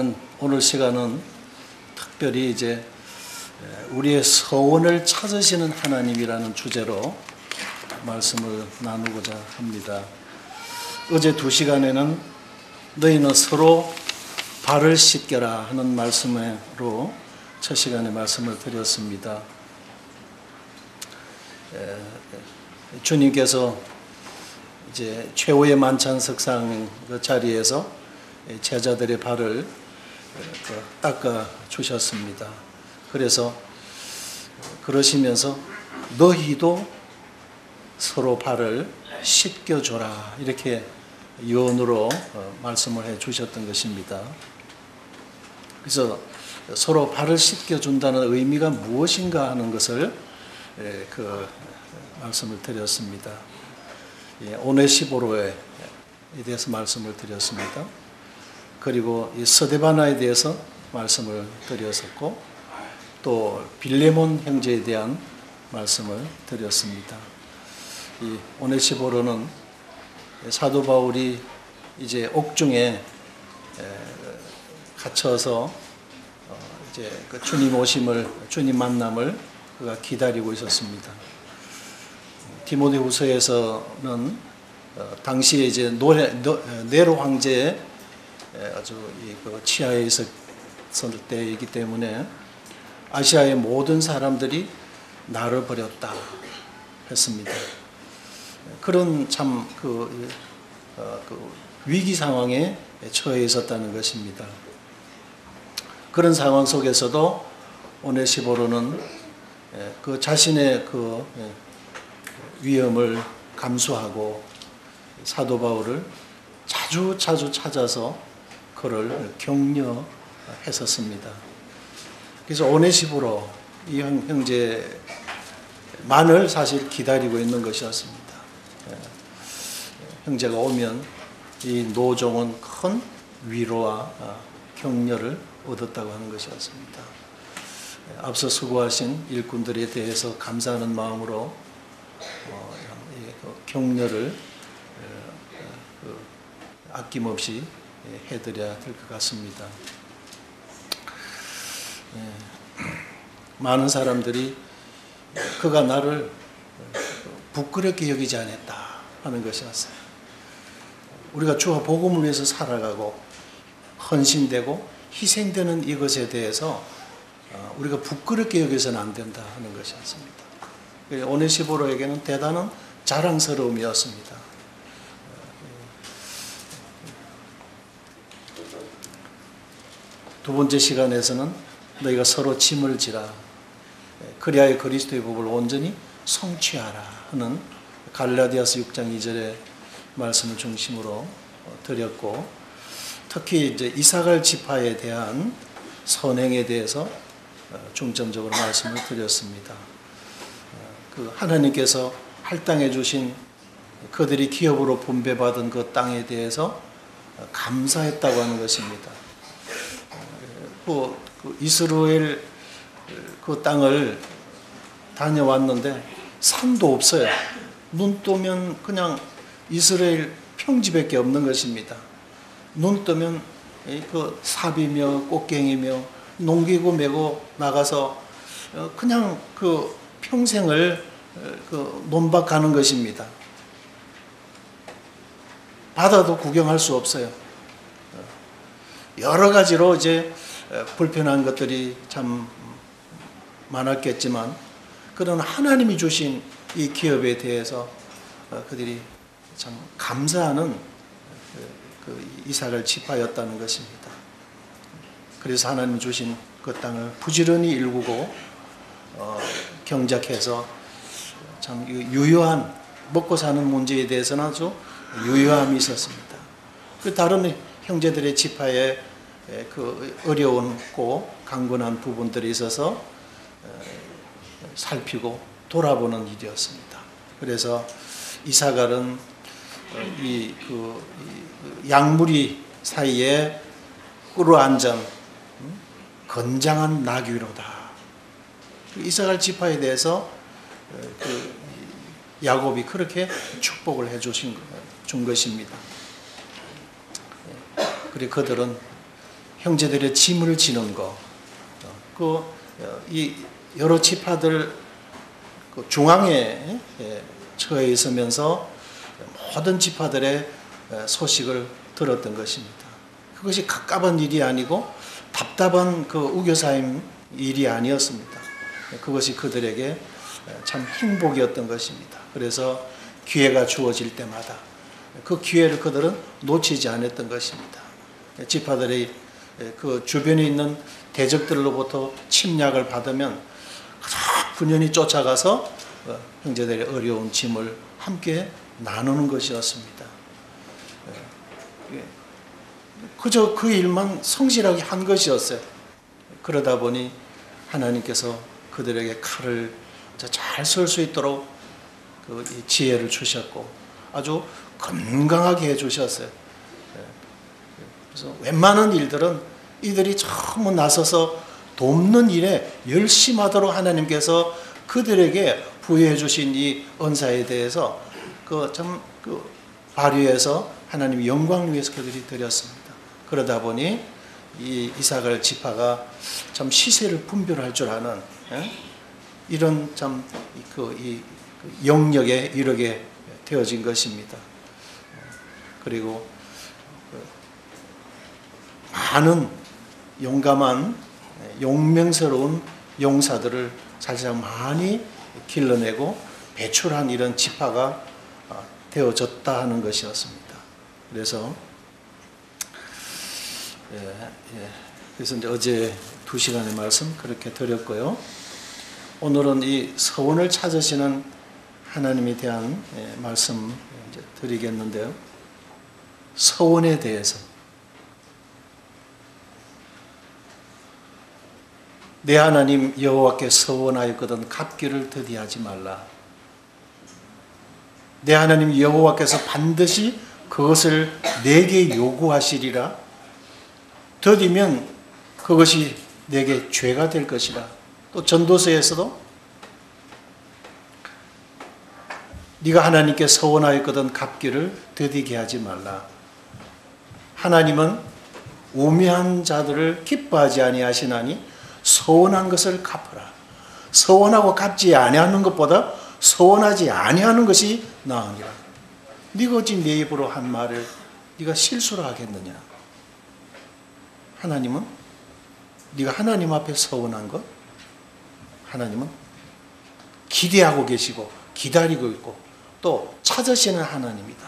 저는 오늘 시간은 특별히 이제 우리의 서원을 찾으시는 하나님이라는 주제로 말씀을 나누고자 합니다. 어제 2시간에는 너희는 서로 발을 씻겨라 하는 말씀으로 첫 시간에 말씀을 드렸습니다. 주님께서 이제 최후의 만찬석상 그 자리에서 제자들의 발을 닦아 주셨습니다. 그래서 그러시면서 너희도 서로 발을 씻겨줘라 이렇게 유언으로 말씀을 해 주셨던 것입니다. 그래서 서로 발을 씻겨준다는 의미가 무엇인가 하는 것을 말씀을 드렸습니다. 오네시보로에 대해서 말씀을 드렸습니다. 그리고 이 스데바나에 대해서 말씀을 드렸었고 또 빌레몬 형제에 대한 말씀을 드렸습니다. 이 오네시보로는 사도 바울이 이제 옥중에 갇혀서 이제 그 주님 만남을 그가 기다리고 있었습니다. 디모데후서에서는 당시에 이제 네로 황제의 아주 그 치하에 있었을 때이기 때문에 아시아의 모든 사람들이 나를 버렸다 했습니다. 그런 참 그 위기 상황에 처해 있었다는 것입니다. 그런 상황 속에서도 오네시보로는 그 자신의 그 위험을 감수하고 사도 바울을 자주 찾아서 그를 격려했었습니다. 그래서 오네시보로 이 형제만을 사실 기다리고 있는 것이었습니다. 형제가 오면 이 노종은 큰 위로와 격려를 얻었다고 하는 것이었습니다. 앞서 수고하신 일꾼들에 대해서 감사하는 마음으로 격려를 아낌없이 해드려야 될 것 같습니다. 많은 사람들이 그가 나를 부끄럽게 여기지 않았다 하는 것이었어요. 우리가 주와 복음을 위해서 살아가고 헌신되고 희생되는 이것에 대해서 우리가 부끄럽게 여겨서는 안 된다 하는 것이었습니다. 오네시보로에게는 대단한 자랑스러움이었습니다. 두 번째 시간에서는 너희가 서로 짐을 지라 그리하여 그리스도의 법을 온전히 성취하라 하는 갈라디아서 6장 2절의 말씀을 중심으로 드렸고 특히 이제 이사갈 지파에 대한 선행에 대해서 중점적으로 말씀을 드렸습니다. 그 하나님께서 할당해 주신 그들이 기업으로 분배받은 그 땅에 대해서 감사했다고 하는 것입니다. 그 이스라엘 그 땅을 다녀왔는데 산도 없어요. 눈 뜨면 그냥 이스라엘 평지밖에 없는 것입니다. 눈 뜨면 그 삽이며 꽃갱이며 농기구 메고 나가서 그냥 그 평생을 그 논박하는 것입니다. 바다도 구경할 수 없어요. 여러 가지로 이제 불편한 것들이 참 많았겠지만 그런 하나님이 주신 이 기업에 대해서 그들이 참 감사하는 그 이사갈 지파였다는 것입니다. 그래서 하나님 주신 그 땅을 부지런히 일구고 경작해서 참 유효한 먹고 사는 문제에 대해서는 아주 유효함이 있었습니다. 그 다른 형제들의 지파에 그 어려운고 강건한 부분들이 있어서 살피고 돌아보는 일이었습니다. 그래서 이사갈은 이 양무리 사이에 꿇어앉은 건장한 나귀로다. 이사갈 지파에 대해서 야곱이 그렇게 축복을 준 것입니다. 그리고 그들은 형제들의 짐을 지는 거, 이 여러 지파들 그 중앙에 처해 있으면서 모든 지파들의 소식을 들었던 것입니다. 그것이 가까운 일이 아니고 답답한 그 우겨사임 일이 아니었습니다. 그것이 그들에게 참 행복이었던 것입니다. 그래서 기회가 주어질 때마다 그 기회를 그들은 놓치지 않았던 것입니다. 지파들의 그 주변에 있는 대적들로부터 침략을 받으면 분연히 쫓아가서 형제들의 어려운 짐을 함께 나누는 것이었습니다. 그저 그 일만 성실하게 한 것이었어요. 그러다 보니 하나님께서 그들에게 칼을 잘 쓸 수 있도록 그 지혜를 주셨고 아주 건강하게 해주셨어요. 그래서 웬만한 일들은 이들이 전부 나서서 돕는 일에 열심하도록 하나님께서 그들에게 부여해 주신 이 은사에 대해서 발휘해서 하나님 영광을 위해서 그들이 드렸습니다. 그러다 보니 이 이사갈 지파가 참 시세를 분별할 줄 아는 이런 참 이 영역에 이르게 되어진 것입니다. 그리고 많은 용감한 용맹스러운 용사들을 사실 많이 길러내고 배출한 이런 지파가 되어졌다 하는 것이었습니다. 그래서 그래서 이제 어제 2시간의 말씀 그렇게 드렸고요. 오늘은 이 서원을 찾으시는 하나님에 대한 말씀 이제 드리겠는데요. 서원에 대해서 내 하나님 여호와께 서원하였거든 갚기를 더디하지 말라. 내 하나님 여호와께서 반드시 그것을 내게 요구하시리라. 더디면 그것이 내게 죄가 될 것이라. 또 전도서에서도 네가 하나님께 서원하였거든 갚기를 더디게 하지 말라. 하나님은 우매한 자들을 기뻐하지 아니하시나니 서원한 것을 갚으라. 서원하고 갚지 아니하는 것보다 서원하지 아니하는 것이 나으니라. 네가 어찌 내 입으로 한 말을 네가 실수로 하겠느냐. 하나님은 네가 하나님 앞에 서원한 것 하나님은 기대하고 계시고 기다리고 있고 또 찾으시는 하나님이다.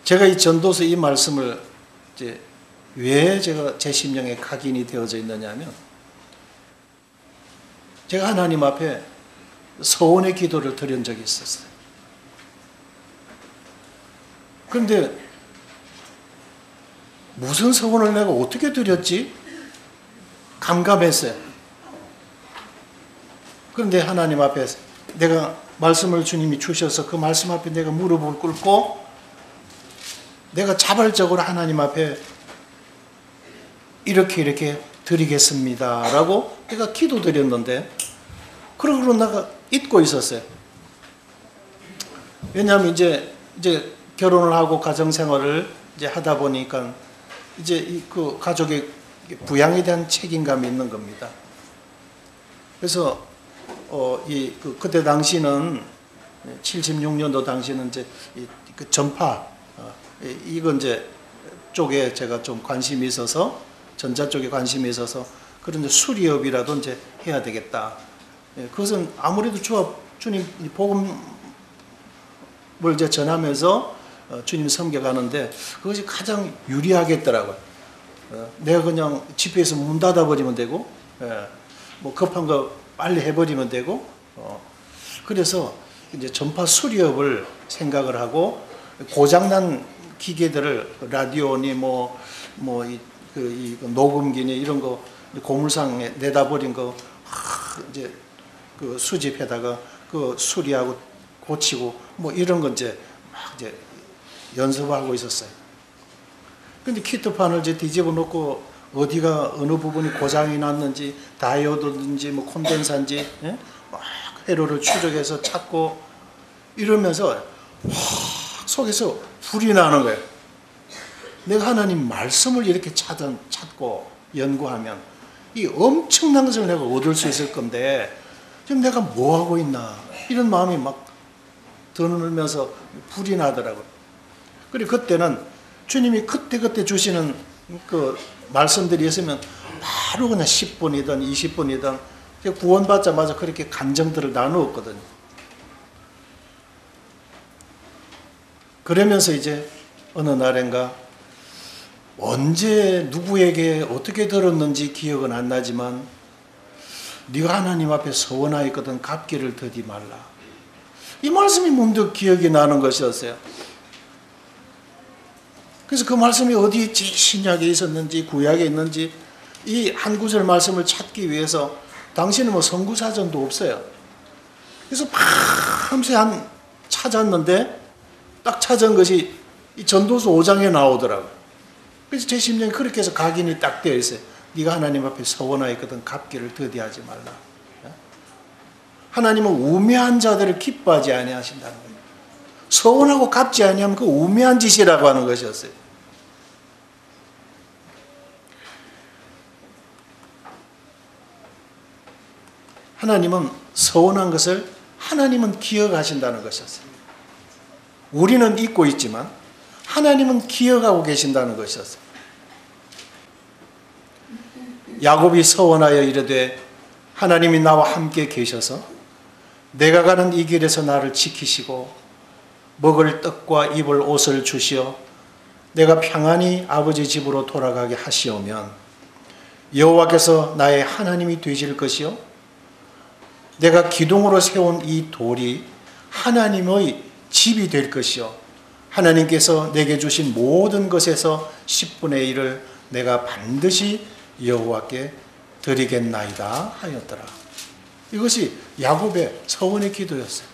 제가 이 전도서 이 말씀을 이제 왜 제가 제 심령에 각인이 되어져 있느냐 하면 제가 하나님 앞에 서원의 기도를 드린 적이 있었어요. 그런데 무슨 서원을 내가 어떻게 드렸지? 감감했어요. 그런데 하나님 앞에 내가 말씀을 주님이 주셔서 그 말씀 앞에 내가 무릎을 꿇고 내가 자발적으로 하나님 앞에 이렇게 드리겠습니다 라고 내가 기도드렸는데 그러고 내가 잊고 있었어요. 왜냐하면 이제 결혼을 하고 가정생활을 이제 하다 보니까 이제 그 가족의 부양에 대한 책임감이 있는 겁니다. 그래서 그때 당시는 76년도 당시는 이제 그 전파 이건 이제 쪽에 제가 좀 관심이 있어서 전자 쪽에 관심이 있어서 그런 이제 수리업이라도 이제 해야 되겠다. 그것은 아무래도 주님 복음을 이제 전하면서 주님 섬겨가는데 그것이 가장 유리하겠더라고요. 내가 그냥 집회에서 문 닫아버리면 되고, 뭐 급한 거 빨리 해버리면 되고, 그래서 이제 전파 수리업을 생각을 하고 고장난 기계들을 라디오니 이 녹음기니 이런 거 고물상에 내다버린 거 이제 그 수집해다가 그 수리하고 고치고 뭐 이런 거 이제 막 이제 연습하고 있었어요. 근데 키트판을 이제 뒤집어 놓고 어디가 어느 부분이 고장이 났는지 다이오드인지 뭐 콘덴사인지 막 회로를 추적해서 찾고 이러면서 속에서 불이 나는 거예요. 내가 하나님 말씀을 이렇게 찾고 연구하면 이 엄청난 것을 내가 얻을 수 있을 건데 지금 내가 뭐 하고 있나 이런 마음이 막 드물면서 불이 나더라고요. 그리고 그때는 주님이 그때그때 주시는 그 말씀들이 있으면 바로 그냥 10분이든 20분이든 구원받자마자 그렇게 감정들을 나누었거든요. 그러면서 이제 어느 날인가 언제 누구에게 어떻게 들었는지 기억은 안 나지만 네가 하나님 앞에 서원하였거든 갚기를 더디 말라. 이 말씀이 문득 기억이 나는 것이었어요. 그래서 그 말씀이 어디 신약에 있었는지 구약에 있는지 이 한 구절 말씀을 찾기 위해서 당시에는 뭐 선구사전도 없어요. 그래서 밤새 찾았는데 딱 찾은 것이 이 전도서 5장에 나오더라고요. 그래서 제 심령이 그렇게 해서 각인이 딱 되어 있어요. 네가 하나님 앞에 서원하였거든 갚기를 더디하지 말라. 하나님은 우매한 자들을 기뻐하지 아니하신다는 거예요. 서원하고 갚지 아니하면 그 우매한 짓이라고 하는 것이었어요. 하나님은 서원한 것을 하나님은 기억하신다는 것이었어요. 우리는 잊고 있지만 하나님은 기억하고 계신다는 것이었어요. 야곱이 서원하여 이르되 하나님이 나와 함께 계셔서 내가 가는 이 길에서 나를 지키시고 먹을 떡과 입을 옷을 주시어 내가 평안히 아버지 집으로 돌아가게 하시오면 여호와께서 나의 하나님이 되실 것이요 내가 기둥으로 세운 이 돌이 하나님의 집이 될 것이요 하나님께서 내게 주신 모든 것에서 10분의 1을 내가 반드시 여호와께 드리겠나이다 하였더라. 이것이 야곱의 서원의 기도였어요.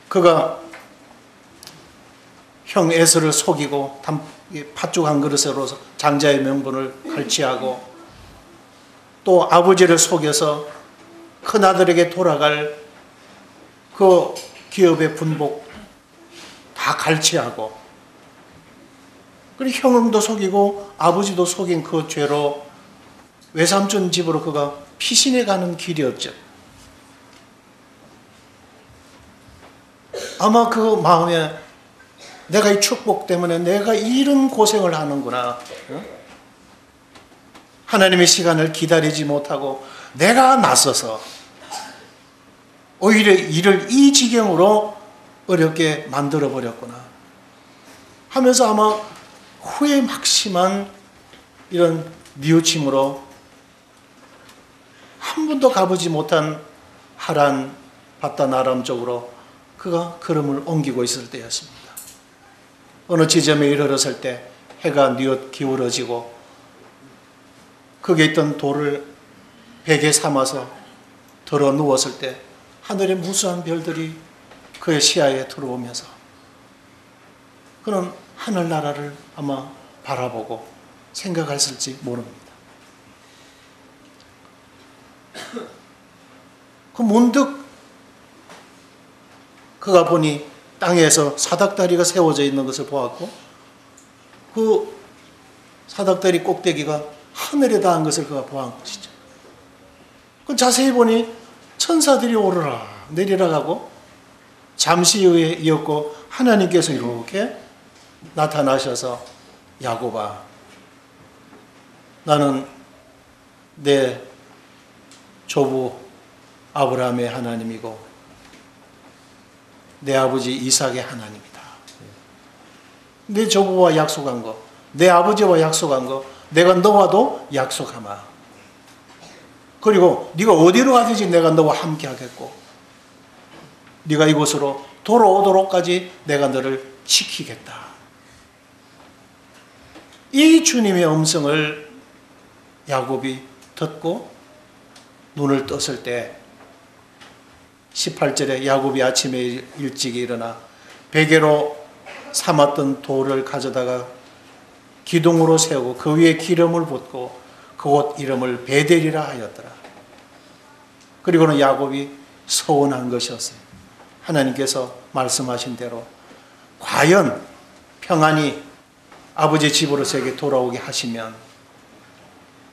그가 형 에서를 속이고 팥죽 한 그릇으로 장자의 명분을 갈취하고 또 아버지를 속여서 큰아들에게 돌아갈 그 기업의 분복 다 갈취하고 그리고 형도 속이고 아버지도 속인 그 죄로 외삼촌 집으로 그가 피신해 가는 길이었죠. 아마 그 마음에 내가 이 축복 때문에 내가 이런 고생을 하는구나. 하나님의 시간을 기다리지 못하고 내가 나서서 오히려 일을 이 지경으로 어렵게 만들어 버렸구나 하면서 아마 후회 막심한 이런 뉘우침으로 한 번도 가보지 못한 하란 바단 아람 쪽으로 그가 걸음을 옮기고 있을 때였습니다. 어느 지점에 이르렀을 때 해가 뉘엿 기울어지고 거기에 있던 돌을 베개 삼아서 들어 누웠을 때 하늘의 무수한 별들이 그의 시야에 들어오면서 그는 하늘나라를 아마 바라보고 생각했을지 모릅니다. 그 문득 그가 보니 땅에서 사닥다리가 세워져 있는 것을 보았고 그 사닥다리 꼭대기가 하늘에 닿은 것을 그가 보았던 것이죠. 그 자세히 보니 천사들이 오르라 내리라 하고 잠시 후에 이었고 하나님께서 이렇게 나타나셔서 야곱아 나는 내 조부 아브라함의 하나님이고 내 아버지 이삭의 하나님이다. 내 조부와 약속한 거, 내 아버지와 약속한 거 내가 너와도 약속하마. 그리고 네가 어디로 가든지 내가 너와 함께 하겠고 네가 이곳으로 돌아오도록까지 내가 너를 지키겠다. 이 주님의 음성을 야곱이 듣고 눈을 떴을 때 18절에 야곱이 아침에 일찍 일어나 베개로 삼았던 돌을 가져다가 기둥으로 세우고 그 위에 기름을 붓고 그곳 이름을 베델이라 하였더라. 그리고는 야곱이 서원한 것이었어요. 하나님께서 말씀하신 대로 과연 평안히 아버지 집으로서에게 돌아오게 하시면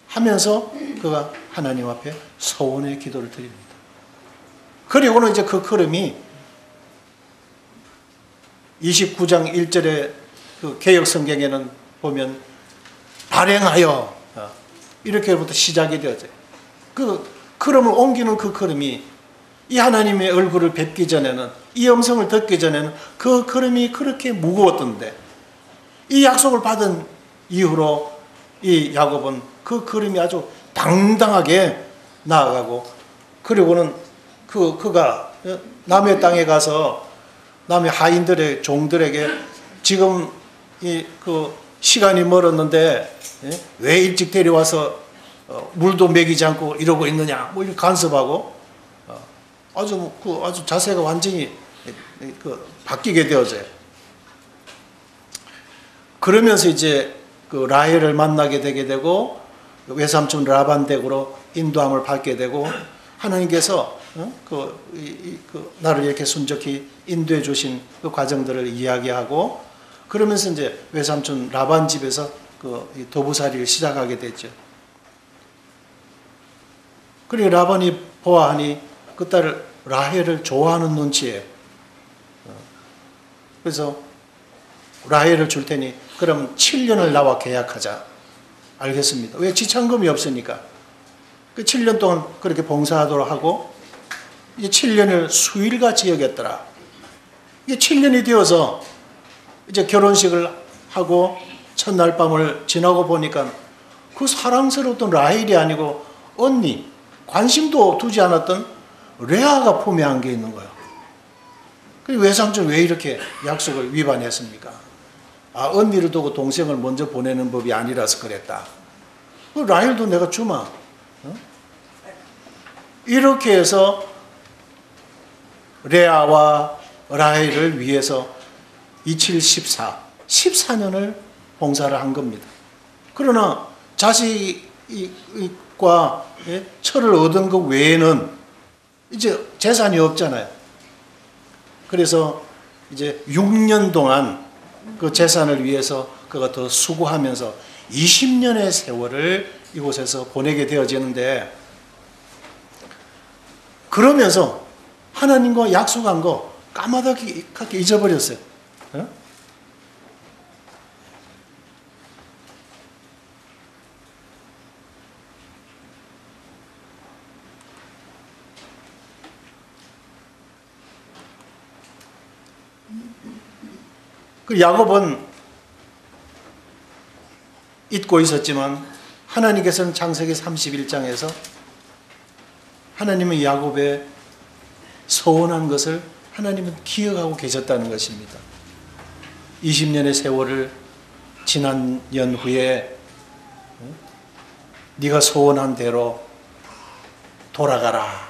하면서 그가 하나님 앞에 서원의 기도를 드립니다. 그리고는 이제 그 걸음이 29장 1절에 그 개역 성경에는 보면 발행하여 이렇게부터 시작이 되어져요. 그 걸음을 옮기는 그 걸음이 이 하나님의 얼굴을 뵙기 전에는, 이 음성을 듣기 전에는 그 걸음이 그렇게 무거웠던데, 이 약속을 받은 이후로 이 야곱은 그 걸음이 아주 당당하게 나아가고, 그리고는 그가 남의 땅에 가서 남의 하인들의 종들에게 지금 그 시간이 멀었는데 왜 일찍 데려와서 물도 먹이지 않고 이러고 있느냐, 뭐 이렇게 간섭하고 아주 자세가 완전히 바뀌게 되어져요. 그러면서 이제 그 라헬을 만나게 되게 되고 외삼촌 라반 댁으로 인도함을 받게 되고, 하나님께서 나를 이렇게 순적히 인도해 주신 그 과정들을 이야기하고, 그러면서 이제 외삼촌 라반 집에서 그 도부살이를 시작하게 됐죠. 그리고 라반이 보아하니 그 딸을 라헬을 좋아하는 눈치에, 그래서 라헬을 줄 테니 그럼 7년을 나와 계약하자. 알겠습니다. 왜? 지참금이 없으니까. 그 7년 동안 그렇게 봉사하도록 하고, 이제 7년을 수일같이 여겼더라. 이게 7년이 되어서 이제 결혼식을 하고 첫날 밤을 지나고 보니까 그 사랑스러웠던 라헬이 아니고 언니, 관심도 두지 않았던 레아가 품에 안겨 있는 거예요. 그리고 외삼촌 왜 이렇게 약속을 위반했습니까? 언니를 두고 동생을 먼저 보내는 법이 아니라서 그랬다. 그 라헬도 내가 주마. 이렇게 해서 레아와 라헬을 위해서 14년을 봉사를 한 겁니다. 그러나 자식과 철을 얻은 것 외에는 이제 재산이 없잖아요. 그래서 이제 6년 동안 그 재산을 위해서 그가 더 수고하면서 20년의 세월을 이곳에서 보내게 되어지는데, 그러면서 하나님과 약속한 거 까마득히 잊어버렸어요. 그 야곱은 잊고 있었지만 하나님께서는 창세기 31장에서 하나님은 야곱의 서원한 것을 하나님은 기억하고 계셨다는 것입니다. 20년의 세월을 지난 연후에 네가 소원한 대로 돌아가라,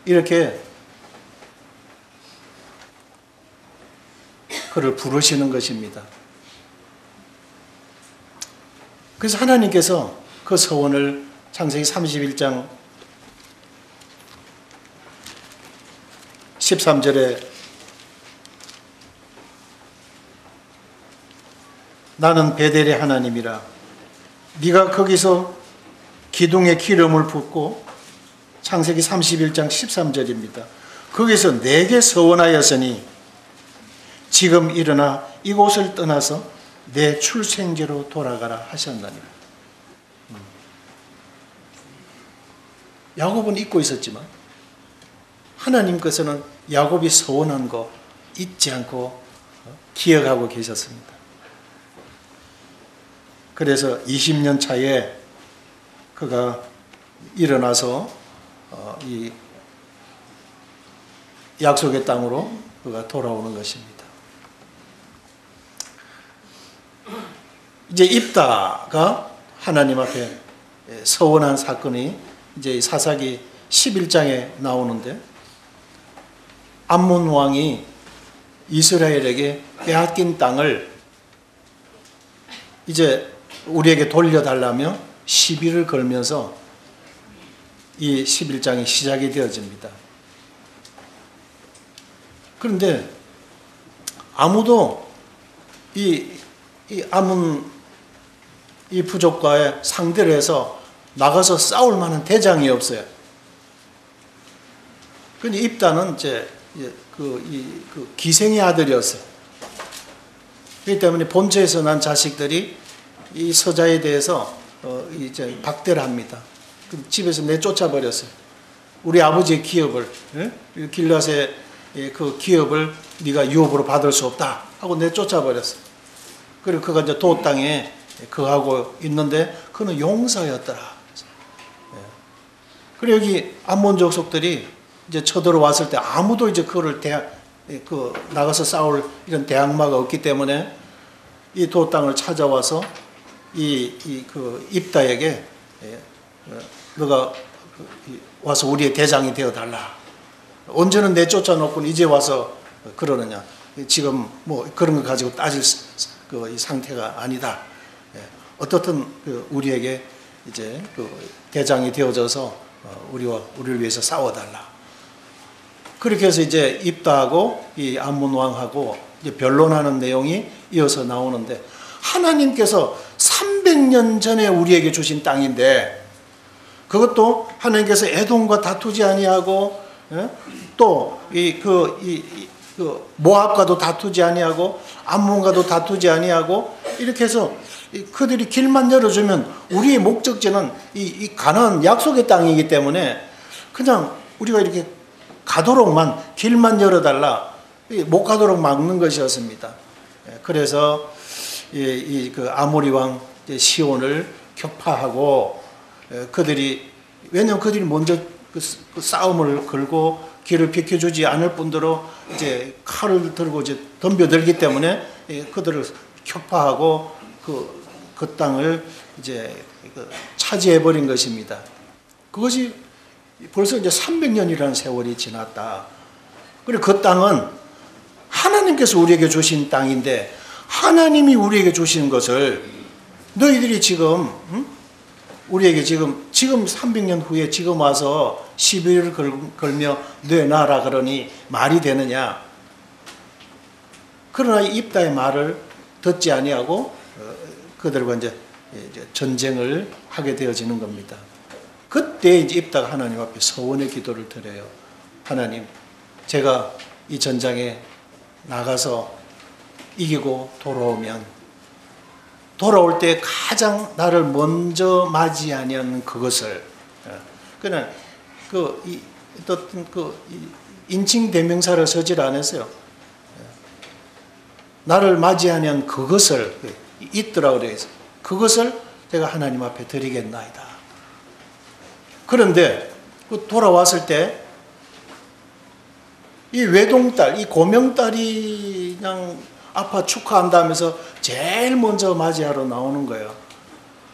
이렇게 그를 부르시는 것입니다. 그래서 하나님께서 그 서원을 창세기 31장 13절에 나는 베델의 하나님이라, 네가 거기서 기둥에 기름을 붓고, 창세기 31장 13절입니다. 거기서 내게 서원하였으니 지금 일어나 이곳을 떠나서 내 출생지로 돌아가라 하셨나니. 야곱은 잊고 있었지만 하나님께서는 야곱이 서원한 거 잊지 않고 기억하고 계셨습니다. 그래서 20년 차에 그가 일어나서 이 약속의 땅으로 그가 돌아오는 것입니다. 이제 입다가 하나님 앞에 서원한 사건이 이제 사사기 11장에 나오는데, 암몬 왕이 이스라엘에게 빼앗긴 땅을 이제 우리에게 돌려달라며 시비를 걸면서 이 11장이 시작이 되어집니다. 그런데 아무도 이 아문 이 부족과의 상대를 해서 나가서 싸울 만한 대장이 없어요. 근데 입다는 이제 그 기생의 아들이었어요. 그렇기 때문에 본처에서 난 자식들이 이 서자에 대해서 이제 박대를 합니다. 집에서 내쫓아 버렸어요. 우리 아버지의 기업을, 길앗의 그 기업을 네가 유업으로 받을 수 없다 하고 내쫓아 버렸어요. 그리고 그가 이제 도 땅에 거하고 있는데 그는 용사였더라. 그리고 여기 암몬 족속들이 이제 쳐들어왔을 때 아무도 이제 그거를 나가서 싸울 이런 대항마가 없기 때문에 이 도 땅을 찾아와서 그 입다에게 너가 와서 우리의 대장이 되어 달라. 언제는 내쫓아 놓고 이제 와서 그러느냐. 지금 뭐 그런 거 가지고 따질 이 상태가 아니다. 어떻든 우리에게 이제 그 대장이 되어져서 우리를 위해서 싸워달라. 그렇게 해서 이제 입다하고 이 암몬 왕하고 이제 변론하는 내용이 이어서 나오는데, 하나님께서 300년 전에 우리에게 주신 땅인데 그것도 하나님께서 에돔과 다투지 아니하고 또 모압과도 다투지 아니하고 암몬과도 다투지 아니하고 이렇게 해서 그들이 길만 열어주면 우리의 목적지는 이 가나안 약속의 땅이기 때문에 그냥 우리가 이렇게 가도록만 길만 열어달라, 못 가도록 막는 것이었습니다. 그래서 그 아모리 왕 시온을 격파하고 왜냐하면 그들이 먼저 그 싸움을 걸고 길을 비켜주지 않을 뿐더러 이제 칼을 들고 이제 덤벼들기 때문에 그들을 격파하고 그 땅을 이제 차지해버린 것입니다. 그것이 벌써 이제 300년이라는 세월이 지났다. 그리고 그 땅은 하나님께서 우리에게 주신 땅인데 하나님이 우리에게 주신 것을 너희들이 지금 우리에게 지금 300년 후에 지금 와서 시비를 걸며 내놔라 그러니 말이 되느냐. 그러나 입다의 말을 듣지 아니하고 그들과 이제 전쟁을 하게 되어지는 겁니다. 그때 이제 입다가 하나님 앞에 서원의 기도를 드려요. 하나님, 제가 이 전장에 나가서 이기고 돌아올 때 가장 나를 먼저 맞이하는 그것을, 그는 인칭 대명사를 쓰질 않았어요. 나를 맞이하는 그것을 있더라고 그래서 그것을 제가 하나님 앞에 드리겠나이다. 그런데 돌아왔을 때 이 외동딸, 이 고명딸이 그냥 아파 축하한다면서 제일 먼저 맞이하러 나오는 거예요.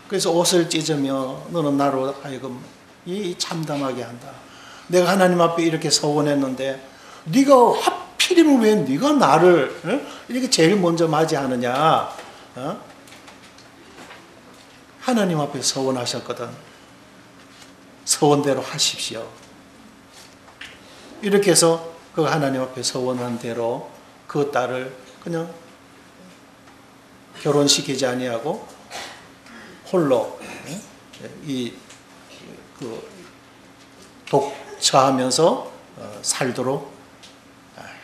그래서 옷을 찢으며 너는 나로 하여금 이 참담하게 한다. 내가 하나님 앞에 이렇게 서원했는데 네가 하필이면 왜 네가 나를 이렇게 제일 먼저 맞이하느냐. 하나님 앞에 서원하셨거든. 서원대로 하십시오. 이렇게 해서 그 하나님 앞에 서원한 대로 그 딸을 그냥 결혼시키지 아니하고 홀로 독처하면서 살도록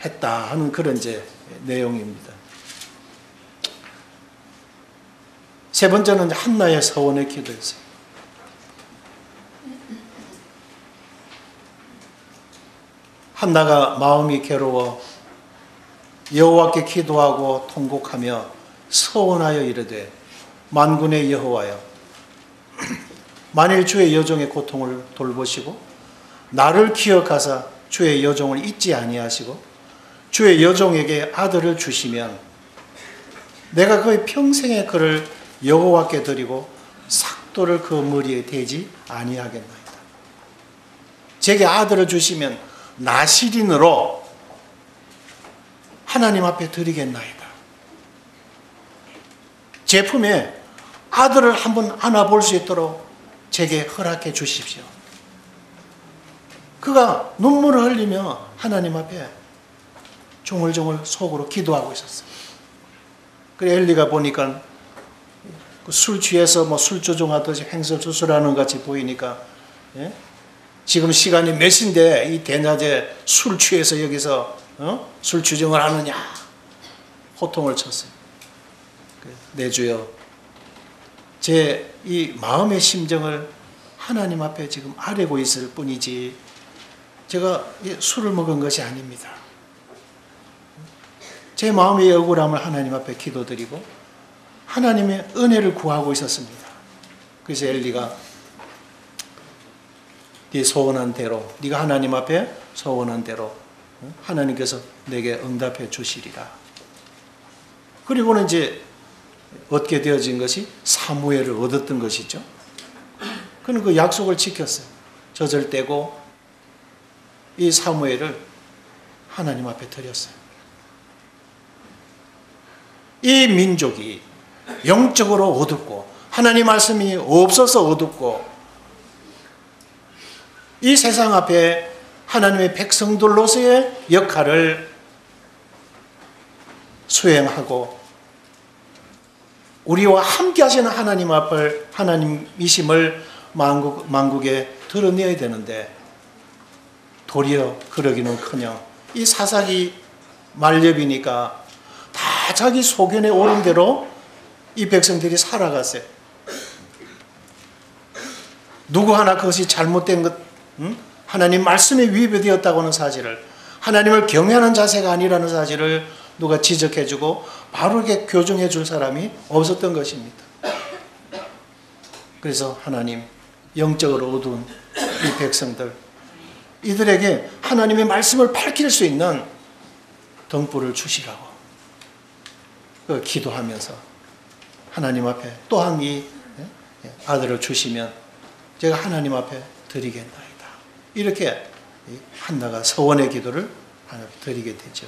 했다 하는 그런 이제 내용입니다. 세 번째는 한나의 서원의 기도였어요. 한나가 마음이 괴로워 여호와께 기도하고 통곡하며 서원하여 이르되, 만군의 여호와여, 만일 주의 여종의 고통을 돌보시고 나를 기억하사 주의 여종을 잊지 아니하시고 주의 여종에게 아들을 주시면 내가 그의 평생의 그를 여호와께 드리고 삭도를 그 머리에 대지 아니하겠나이다. 제게 아들을 주시면 나시린으로 하나님 앞에 드리겠나이다. 제 품에 아들을 한번 안아볼 수 있도록 제게 허락해 주십시오. 그가 눈물을 흘리며 하나님 앞에 종을종을 속으로 기도하고 있었어요. 그래 엘리가 보니까 술 취해서 뭐 술 조종하듯이 횡설수설하는 것 같이 보이니까, 예? 지금 시간이 몇 시인데 이 대낮에 술 취해서 여기서 술 주정을 하느냐 호통을 쳤어요. 내 주여, 제 이 마음의 심정을 하나님 앞에 지금 아뢰고 있을 뿐이지 제가 술을 먹은 것이 아닙니다. 제 마음의 억울함을 하나님 앞에 기도드리고 하나님의 은혜를 구하고 있었습니다. 그래서 엘리가 네 소원한 대로, 네가 하나님 앞에 소원한 대로 하나님께서 내게 응답해 주시리라. 그리고는 이제 얻게 되어진 것이 사무엘을 얻었던 것이죠. 그는 그 약속을 지켰어요. 젖을 떼고 이 사무엘을 하나님 앞에 드렸어요. 이 민족이 영적으로 어둡고 하나님 말씀이 없어서 어둡고 이 세상 앞에 하나님의 백성들로서의 역할을 수행하고 우리와 함께 하시는 하나님 앞을, 하나님이심을 만국에 드러내야 되는데 도리어 그러기는커녕 이 사사기 말렵이니까 다 자기 소견에 오른 대로 이 백성들이 살아갔어요. 누구 하나 그것이 잘못된 것, 하나님 말씀에 위배되었다고 하는 사실을, 하나님을 경외하는 자세가 아니라는 사실을 누가 지적해주고 바르게 교정해 줄 사람이 없었던 것입니다. 그래서 하나님, 영적으로 어두운 이 백성들, 이들에게 하나님의 말씀을 밝힐 수 있는 등불을 주시라고 기도하면서 하나님 앞에 또한 이 아들을 주시면 제가 하나님 앞에 드리겠나이다. 이렇게 한나가 서원의 기도를 하나님 앞에 드리게 되죠.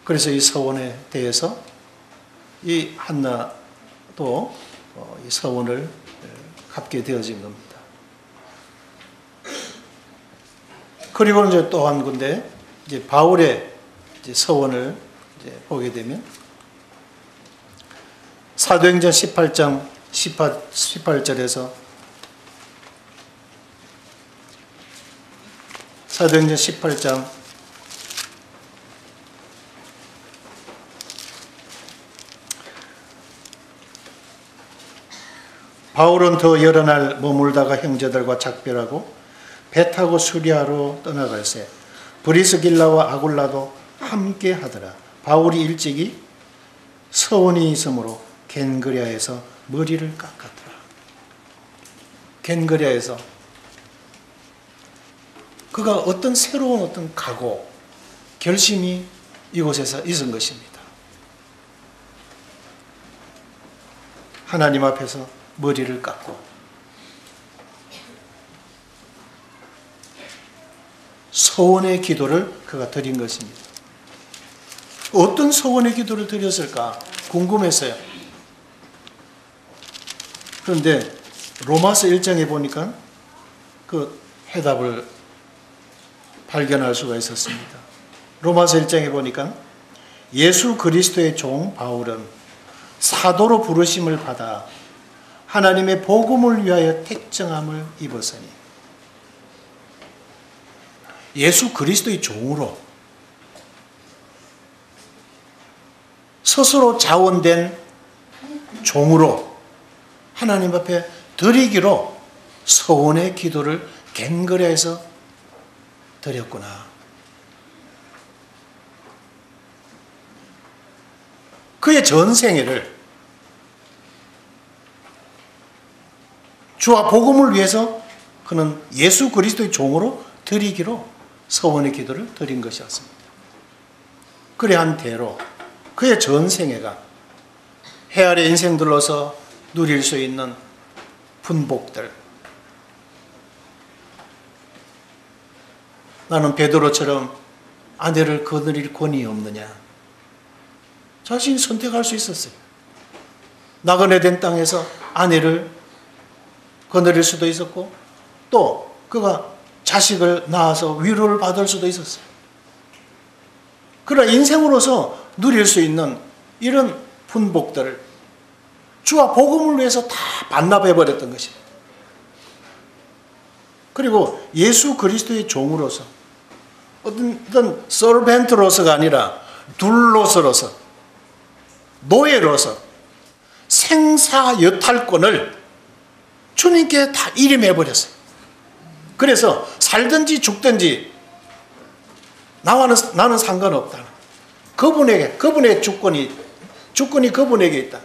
그래서 이 서원에 대해서 이 한나도 이 서원을 갚게 되어진 겁니다. 그리고 이제 또 한 군데 이제 바울의 이제 서원을 이제 보게 되면 사도행전 18장 18절에서 사도행전 18장 바울은 더 여러 날 머물다가 형제들과 작별하고 배 타고 수리아로 떠나갈새 브리스길라와 아굴라도 함께 하더라. 바울이 일찍이 서원이 있으므로 겐그랴에서 머리를 깎았더라. 겐그랴에서 그가 어떤 새로운 어떤 각오, 결심이 이곳에서 있은 것입니다. 하나님 앞에서 머리를 깎고 서원의 기도를 그가 드린 것입니다. 어떤 서원의 기도를 드렸을까 궁금했어요. 그런데 로마서 1장에 보니까 그 해답을 발견할 수가 있었습니다. 로마서 1장에 보니까 예수 그리스도의 종 바울은 사도로 부르심을 받아 하나님의 복음을 위하여 택정함을 입었으니 예수 그리스도의 종으로 스스로 자원된 종으로 하나님 앞에 드리기로 서원의 기도를 갱그레에서 드렸구나. 그의 전생애를 주와 복음을 위해서 그는 예수 그리스도의 종으로 드리기로 서원의 기도를 드린 것이었습니다. 그래한 대로 그의 전생애가 헤아려 인생들로서 누릴 수 있는 분복들, 나는 베드로처럼 아내를 거느릴 권위 없느냐, 자신이 선택할 수 있었어요. 나그네 된 땅에서 아내를 거느릴 수도 있었고 또 그가 자식을 낳아서 위로를 받을 수도 있었어요. 그러나 인생으로서 누릴 수 있는 이런 분복들을 주와 복음을 위해서 다 반납해버렸던 것입니다. 그리고 예수 그리스도의 종으로서 어떤 서벤트로서가 아니라 둘로서로서 노예로서 생사여탈권을 주님께 다 일임해버렸어요. 그래서 살든지 죽든지 나는 상관없다. 그분의 주권이 그분에게 있다.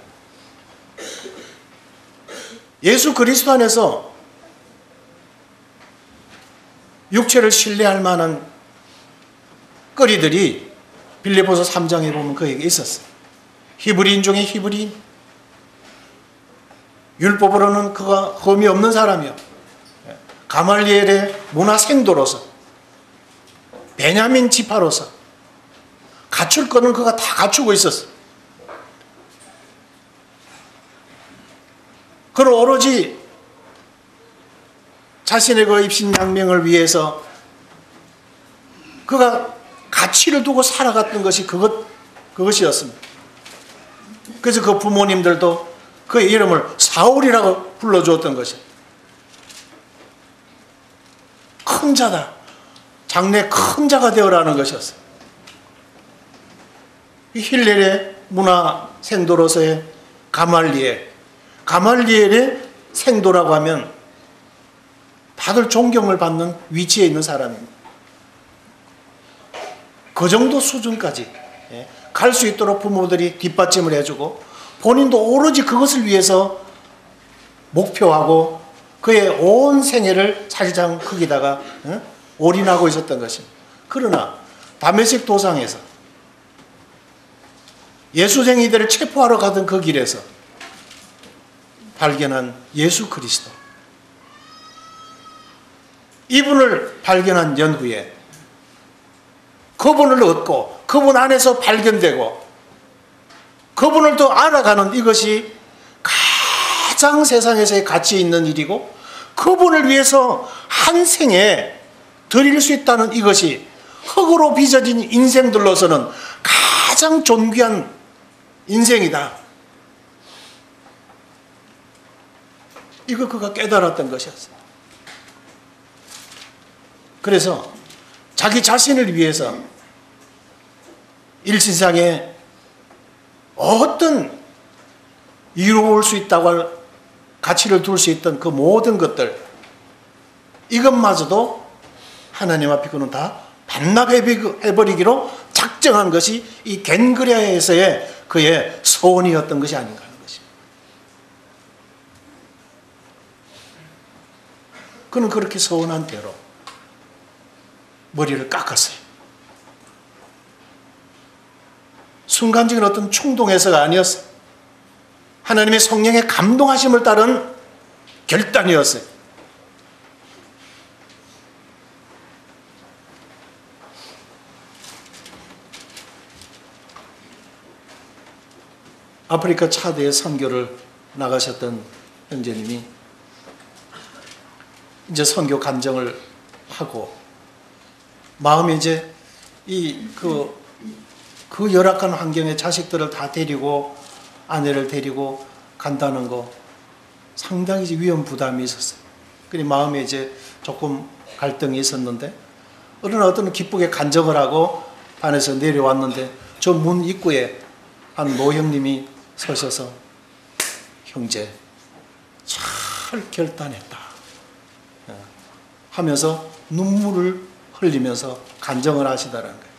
예수 그리스도 안에서 육체를 신뢰할 만한 거리들이 빌립보서 3장에 보면 그에게 있었어요. 히브리인 중에 히브리인, 율법으로는 그가 흠이 없는 사람이요, 가말리엘의 문화생도로서, 베냐민 지파로서 갖출 거는 그가 다 갖추고 있었어요. 그는 오로지 자신의 그 입신양명을 위해서 그가 가치를 두고 살아갔던 것이 그것이었습니다. 그래서 그 부모님들도 그의 이름을 사울이라고 불러주었던 것이에요. 큰 자다. 장래 큰 자가 되어라는 것이었어요. 힐렐의 문화 생도로서의 가말리엘의 생도라고 하면 다들 존경을 받는 위치에 있는 사람입니다. 그 정도 수준까지 갈 수 있도록 부모들이 뒷받침을 해주고 본인도 오로지 그것을 위해서 목표하고 그의 온 생애를 사실상 거기다가 올인하고 있었던 것입니다. 그러나 다메섹 도상에서 예수쟁이들을 체포하러 가던 그 길에서 발견한 예수 그리스도, 이분을 발견한 연후에 그분을 얻고 그분 안에서 발견되고 그분을 또 알아가는 이것이 가장 세상에서의 가치 있는 일이고, 그분을 위해서 한 생에 드릴 수 있다는 이것이 흙으로 빚어진 인생들로서는 가장 존귀한 인생이다. 이거 그가 깨달았던 것이었어요. 그래서 자기 자신을 위해서 일신상에 어떤 이루어올 수 있다고 할 가치를 둘 수 있던 그 모든 것들, 이것마저도 하나님 앞에 그는 다 반납해버리기로 작정한 것이 이 겐그랴에서의 그의 소원이었던 것이 아닌가 하는 것입니다. 그는 그렇게 소원한 대로 머리를 깎았어요. 순간적인 어떤 충동에서가 아니었어요. 하나님의 성령의 감동하심을 따른 결단이었어요. 아프리카 차드에 선교를 나가셨던 형제님이 이제 선교 간정을 하고 마음에 이제 그 열악한 환경에 자식들을 다 데리고 아내를 데리고 간다는 거 상당히 이제 위험 부담이 있었어요. 그래 마음에 이제 조금 갈등이 있었는데 어느 날 어떤 기쁘게 간정을 하고 반에서 내려왔는데 저 문 입구에 한 노형님이 서셔서 형제 잘 결단했다 하면서 눈물을 흘리면서 간정을 하시더라는 거예요.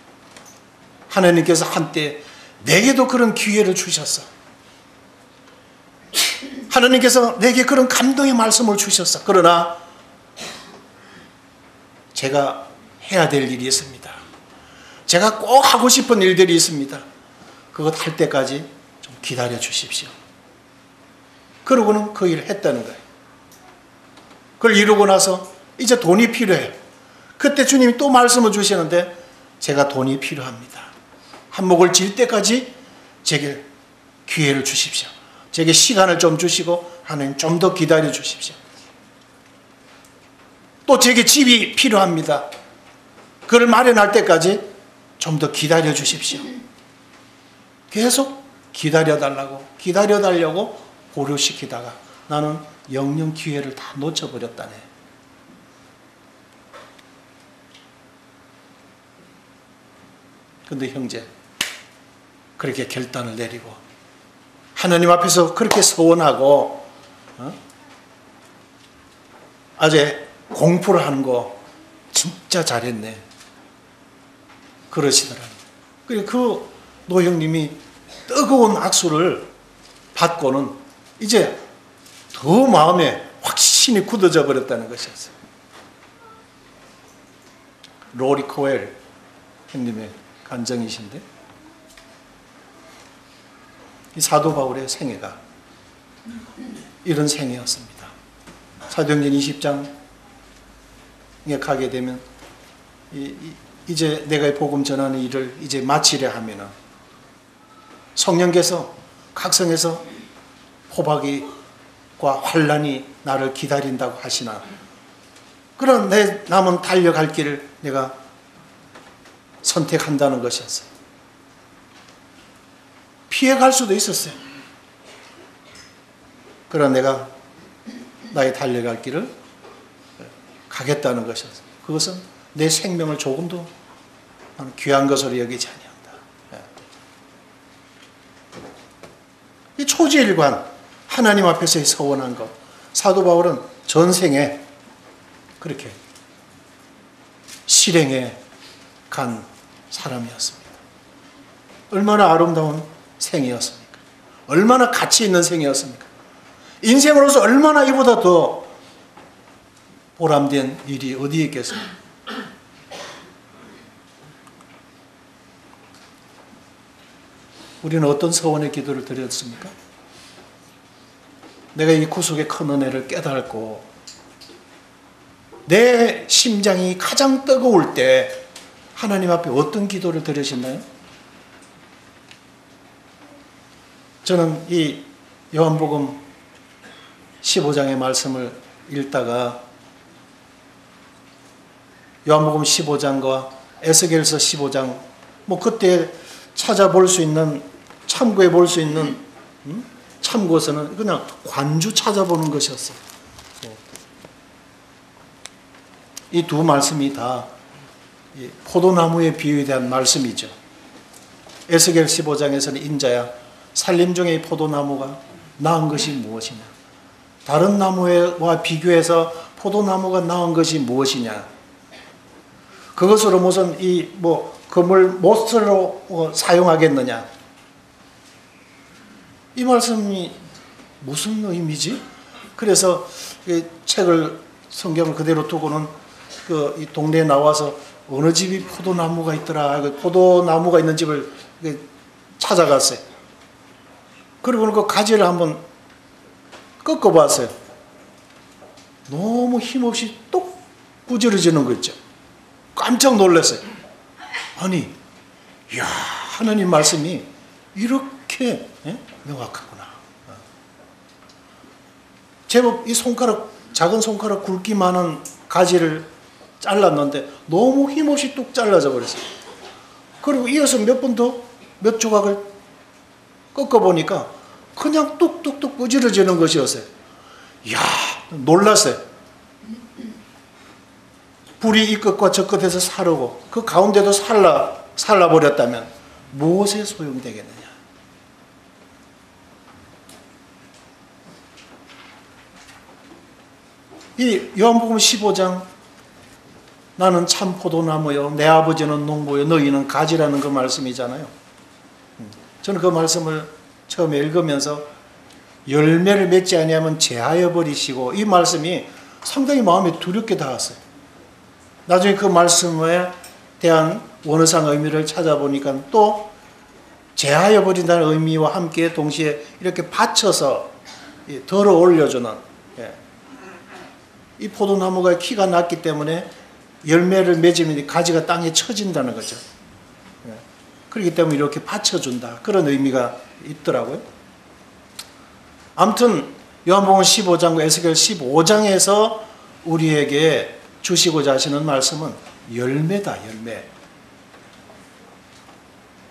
하나님께서 한때 내게도 그런 기회를 주셨어. 하나님께서 내게 그런 감동의 말씀을 주셨어. 그러나 제가 해야 될 일이 있습니다. 제가 꼭 하고 싶은 일들이 있습니다. 그것 할 때까지 좀 기다려 주십시오. 그러고는 그 일을 했다는 거예요. 그걸 이루고 나서 이제 돈이 필요해요. 그때 주님이 또 말씀을 주시는데 제가 돈이 필요합니다. 한몫을 질 때까지 제게 기회를 주십시오. 제게 시간을 좀 주시고 하나님 좀 더 기다려 주십시오. 또 제게 집이 필요합니다. 그걸 마련할 때까지 좀 더 기다려 주십시오. 계속 기다려달라고 고려시키다가 나는 영영 기회를 다 놓쳐버렸다네. 근데 형제, 그렇게 결단을 내리고 하나님 앞에서 그렇게 서원하고 아재 공부를 하는 거 진짜 잘했네, 그러시더라고요. 그리고 그 노형님이 뜨거운 악수를 받고는 이제 더 마음에 확신이 굳어져 버렸다는 것이었어요. 로리 코엘 형님의 간증이신데, 이 사도 바울의 생애가 이런 생애였습니다. 사도행전 20장에 가게 되면 이제 내가 복음 전하는 일을 이제 마치려 하면은 성령께서 각성에서 호박이과 환란이 나를 기다린다고 하시나, 그런 내 남은 달려갈 길을 내가 선택한다는 것이었어요. 피해갈 수도 있었어요. 그러나 내가 나의 달려갈 길을 가겠다는 것이었어요. 그것은 내 생명을 조금도 귀한 것으로 여기지 아니한다. 이 초지일관, 하나님 앞에서의 서원한 것, 사도 바울은 전생에 그렇게 실행해 간 사람이었습니다. 얼마나 아름다운 생이었습니까? 얼마나 가치 있는 생이었습니까? 인생으로서 얼마나 이보다 더 보람된 일이 어디에 있겠습니까? 우리는 어떤 서원의 기도를 드렸습니까? 내가 이 구속의 큰 은혜를 깨닫고 내 심장이 가장 뜨거울 때 하나님 앞에 어떤 기도를 드리셨나요? 저는 이 요한복음 15장의 말씀을 읽다가 요한복음 15장과 에스겔서 15장, 뭐 그때 찾아볼 수 있는, 참고해 볼 수 있는 참고서는 그냥 관주 찾아보는 것이었어요. 이 두 말씀이 다 포도나무의 비유에 대한 말씀이죠. 에스겔 15장에서는 인자야, 산림 중의 포도나무가 나은 것이 무엇이냐, 다른 나무와 비교해서 포도나무가 나은 것이 무엇이냐, 그것으로 무슨 금을 못으로 사용하겠느냐, 이 말씀이 무슨 의미지? 그래서 성경을 그대로 두고는 이 동네에 나와서 어느 집이 포도나무가 있더라, 포도나무가 있는 집을 찾아갔어요. 그리고는 그 가지를 한번 꺾어봤어요. 너무 힘없이 똑 부지러지는 거 있죠. 깜짝 놀랐어요. 아니, 이야, 하나님 말씀이 이렇게 명확하구나. 제법 이 작은 손가락 굵기만한 가지를 잘랐는데 너무 힘없이 뚝 잘라져 버렸어요. 그리고 이어서 몇 조각을 꺾어보니까 그냥 뚝뚝뚝 부지러지는 것이었어요. 이야, 놀랐어요. 불이 이 끝과 저 끝에서 사르고 그 가운데도 살라버렸다면 무엇에 소용되겠느냐. 이 요한복음 15장, 나는 참 포도나무요 내 아버지는 농부요 너희는 가지라는 그 말씀이잖아요. 저는 그 말씀을 처음에 읽으면서 열매를 맺지 아니하면 제하여 버리시고, 이 말씀이 상당히 마음에 두렵게 닿았어요. 나중에 그 말씀에 대한 원어상 의미를 찾아보니까 또 제하여 버린다는 의미와 함께 동시에 이렇게 받쳐서 덜어 올려주는, 이 포도나무가 키가 낮기 때문에 열매를 맺으면 가지가 땅에 쳐진다는 거죠. 그렇기 때문에 이렇게 받쳐준다, 그런 의미가 있더라고요. 아무튼 요한복음 15장과 에스겔 15장에서 우리에게 주시고자 하시는 말씀은 열매다, 열매.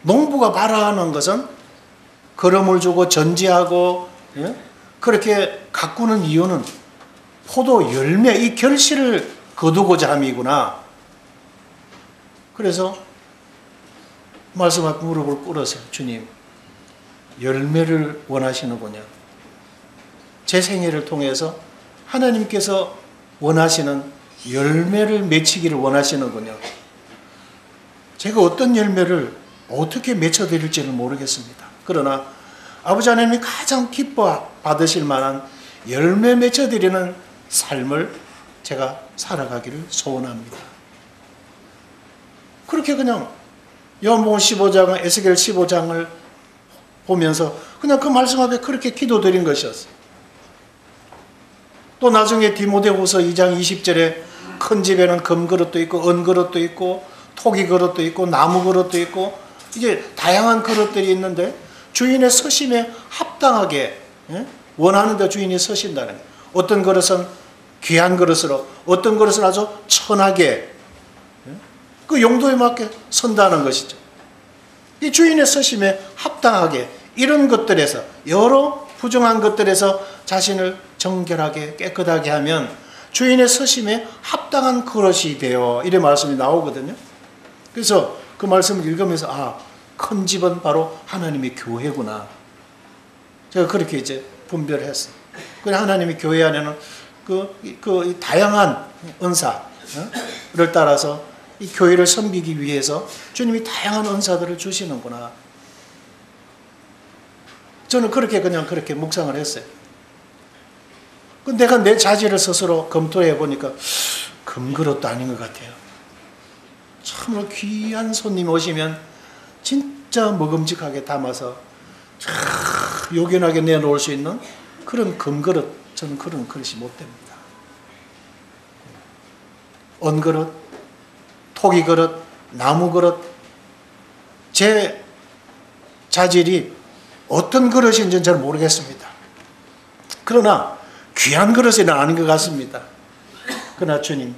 농부가 바라는 것은 거름을 주고 전지하고, 예? 그렇게 가꾸는 이유는 포도 열매, 이 결실을 거두고자 함이구나. 그래서 말씀 앞에 무릎을 꿇으세요. 주님, 열매를 원하시는군요. 제 생애를 통해서 하나님께서 원하시는 열매를 맺히기를 원하시는군요. 제가 어떤 열매를 어떻게 맺혀드릴지는 모르겠습니다. 그러나 아버지 하나님이 가장 기뻐 받으실 만한 열매 맺혀드리는 삶을 제가 살아가기를 소원합니다. 그렇게 그냥 요한복음 15장, 에스겔 15장을 보면서 그냥 그 말씀 앞에 그렇게 기도드린 것이었어요. 또 나중에 디모데후서 2장 20절에 큰 집에는 금그릇도 있고 은그릇도 있고 토기 그릇도 있고 나무 그릇도 있고 이게 다양한 그릇들이 있는데 주인의 서심에 합당하게, 예? 원하는 데 주인이 서신다는 거예요. 어떤 그릇은 귀한 그릇으로, 어떤 그릇은 아주 천하게, 예? 그 용도에 맞게 선다는 것이죠. 이 주인의 서심에 합당하게 이런 것들에서, 여러 부정한 것들에서 자신을 정결하게 깨끗하게 하면 주인의 서심에 합당한 그릇이 되어, 이런 말씀이 나오거든요. 그래서 그 말씀을 읽으면서 큰 집은 바로 하나님의 교회구나. 제가 그렇게 이제 분별을 했어요. 그래, 하나님의 교회 안에는 그 다양한 은사를 따라서 이 교회를 섬기기 위해서 주님이 다양한 은사들을 주시는구나. 저는 그렇게 그냥 그렇게 묵상을 했어요. 내가 내 자질을 스스로 검토해 보니까 금그릇도 아닌 것 같아요. 참으로 귀한 손님 오시면 진짜 먹음직하게 담아서 요긴하게 내놓을 수 있는 그런 금그릇, 저는 그런 그릇이 못 됩니다. 은그릇, 토기그릇, 나무그릇, 제 자질이 어떤 그릇인지는 잘 모르겠습니다. 그러나 귀한 그릇은 아닌 것 같습니다. 그러나 주님,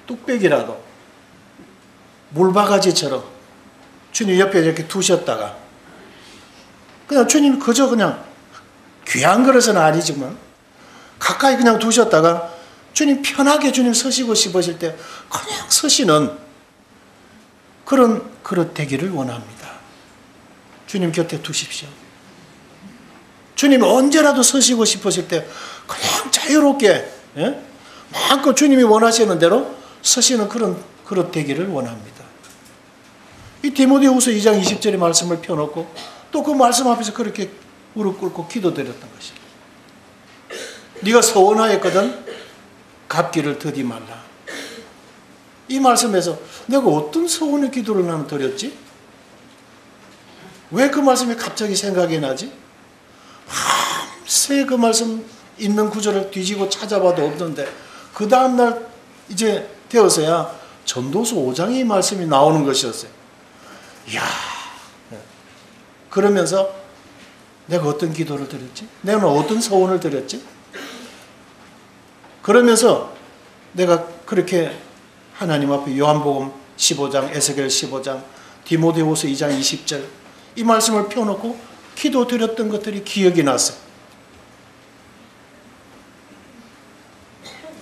뚝배기라도 물바가지처럼 주님 옆에 이렇게 두셨다가 그냥 주님 그저 그냥 귀한 그릇은 아니지만 가까이 그냥 두셨다가 주님 편하게 주님 서시고 싶으실 때 그냥 서시는 그런 그릇 되기를 원합니다. 주님 곁에 두십시오. 주님 언제라도 서시고 싶으실 때 그냥 자유롭게, 예? 마음껏 주님이 원하시는 대로 서시는 그런 그릇 되기를 원합니다. 이 디모데후서 2장 20절의 말씀을 펴놓고 또 그 말씀 앞에서 그렇게 무릎 꿇고 기도드렸던 것입니다. 네가 서원하였거든 갚기를 더디 말라. 이 말씀에서 내가 어떤 서원의 기도를 나는 드렸지? 왜 그 말씀이 갑자기 생각이 나지? 밤새 그 말씀 있는 구절을 뒤지고 찾아봐도 없는데 그 다음날 이제 되어서야 전도서 5장의 말씀이 나오는 것이었어요. 이야, 그러면서 내가 어떤 기도를 드렸지? 내가 어떤 서원을 드렸지? 그러면서 내가 그렇게 하나님 앞에 요한복음 15장, 에스겔 15장, 디모데후서 2장 20절 이 말씀을 펴놓고 기도드렸던 것들이 기억이 났어요.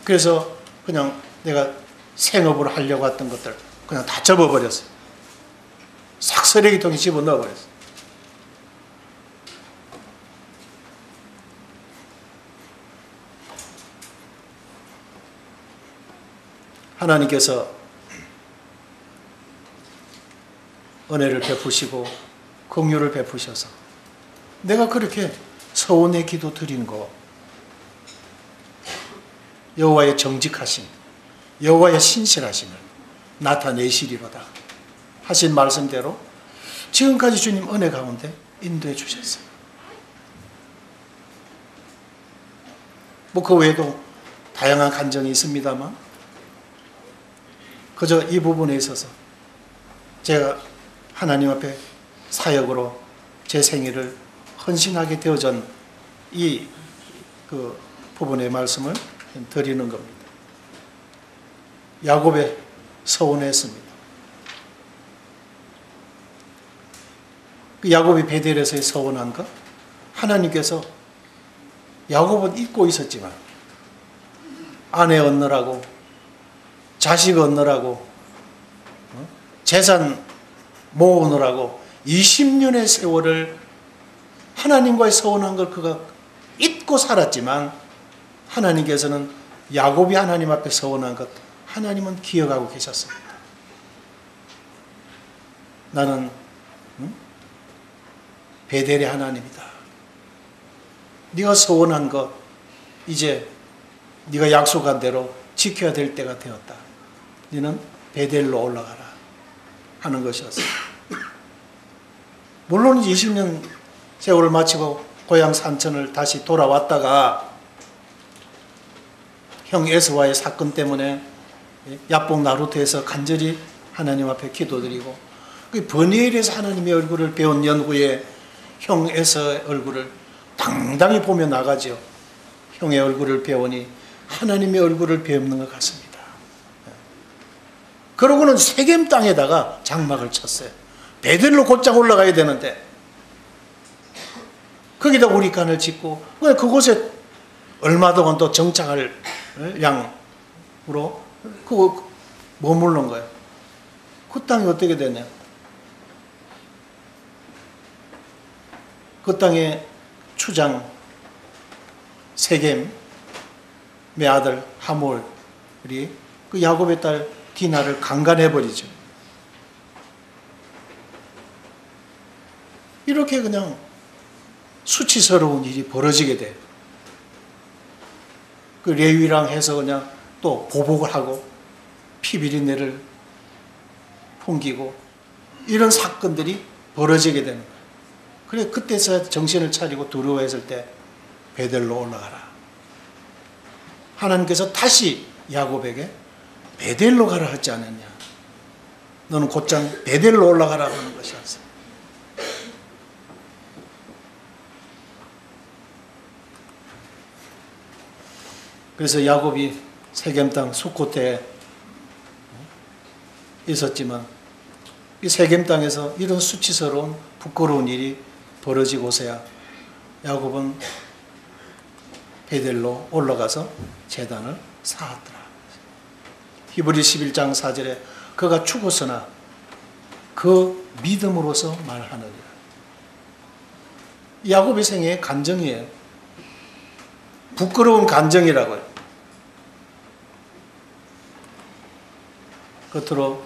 그래서 그냥 내가 생업을 하려고 했던 것들 그냥 다 접어버렸어요. 싹 쓰레기통에 집어넣어버렸어요. 하나님께서 은혜를 베푸시고 긍휼을 베푸셔서 내가 그렇게 서원의 기도 드린 거 여호와의 정직하심, 여호와의 신실하심을 나타내시리로다 하신 말씀대로 지금까지 주님 은혜 가운데 인도해 주셨어요. 뭐 그 외에도 다양한 간정이 있습니다만 그저 이 부분에 있어서 제가 하나님 앞에 사역으로 제 생애를 헌신하게 되어진 이 그 부분의 말씀을 드리는 겁니다. 야곱의 서원했습니다. 그 야곱이 베델에서 서원한 것, 하나님께서 야곱은 잊고 있었지만 아내 얻느라고, 자식 얻느라고, 재산 모으느라고 20년의 세월을 하나님과의 서원한 걸 그가 잊고 살았지만, 하나님께서는 야곱이 하나님 앞에 서원한 것, 하나님은 기억하고 계셨습니다. 나는 베델의 하나님이다. 네가 서원한 것 이제 네가 약속한 대로 지켜야 될 때가 되었다. 너는 베델로 올라가라 하는 것이었어요. 물론 20년 세월을 마치고 고향 산천을 다시 돌아왔다가 형 에서와의 사건 때문에 야복 나루트에서 간절히 하나님 앞에 기도드리고, 그 버니엘에서 하나님의 얼굴을 배운 연후에 형 에서의 얼굴을 당당히 보며 나가죠. 형의 얼굴을 배우니 하나님의 얼굴을 배우는 것 같습니다. 그러고는 세겜 땅에다가 장막을 쳤어요. 베델로 곧장 올라가야 되는데 거기다 우리간을 짓고 그곳에 얼마 동안 또 정착할 양으로 그거 머무른 거예요. 그 땅이 어떻게 되냐? 그 땅의 추장 세겜의 아들 하몰이 그 야곱의 딸 디나를 강간해버리죠. 이렇게 그냥 수치스러운 일이 벌어지게 돼요. 그 레위랑 해서 그냥 또 보복을 하고 피비린내를 풍기고 이런 사건들이 벌어지게 되는 거예요. 그래 그때서 정신을 차리고 두려워했을 때 베델로 올라가라. 하나님께서 다시 야곱에게 베델로 가라 하지 않았냐. 너는 곧장 베델로 올라가라 하는 것이었어요. 그래서 야곱이 세겜 땅 수코트에 있었지만 이 세겜 땅에서 이런 수치스러운 부끄러운 일이 벌어지고서야 야곱은 베델로 올라가서 제단을 쌓았더라. 히브리 11장 4절에 그가 죽었으나 그 믿음으로서 말하느니라. 야곱의 생애의 간증이에요. 부끄러운 간증이라고요. 끝으로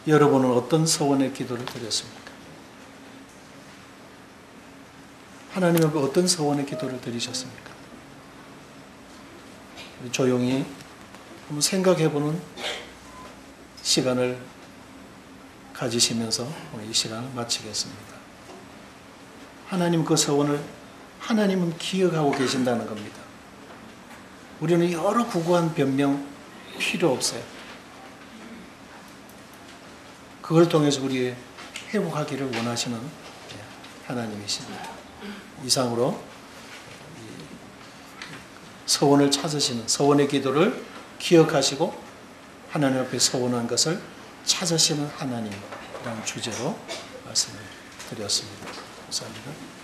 여러분은 어떤 소원의 기도를 드렸습니까? 하나님 앞에 어떤 소원의 기도를 드리셨습니까? 조용히 한번 생각해보는 시간을 가지시면서 이 시간을 마치겠습니다. 하나님 그 소원을 하나님은 기억하고 계신다는 겁니다. 우리는 여러 구구한 변명 필요 없어요. 그걸 통해서 우리 회복하기를 원하시는 하나님이십니다. 이상으로 서원을 찾으시는 서원의 기도를 기억하시고 하나님 앞에 서원한 것을 찾으시는 하나님이라는 주제로 말씀을 드렸습니다. 감사합니다.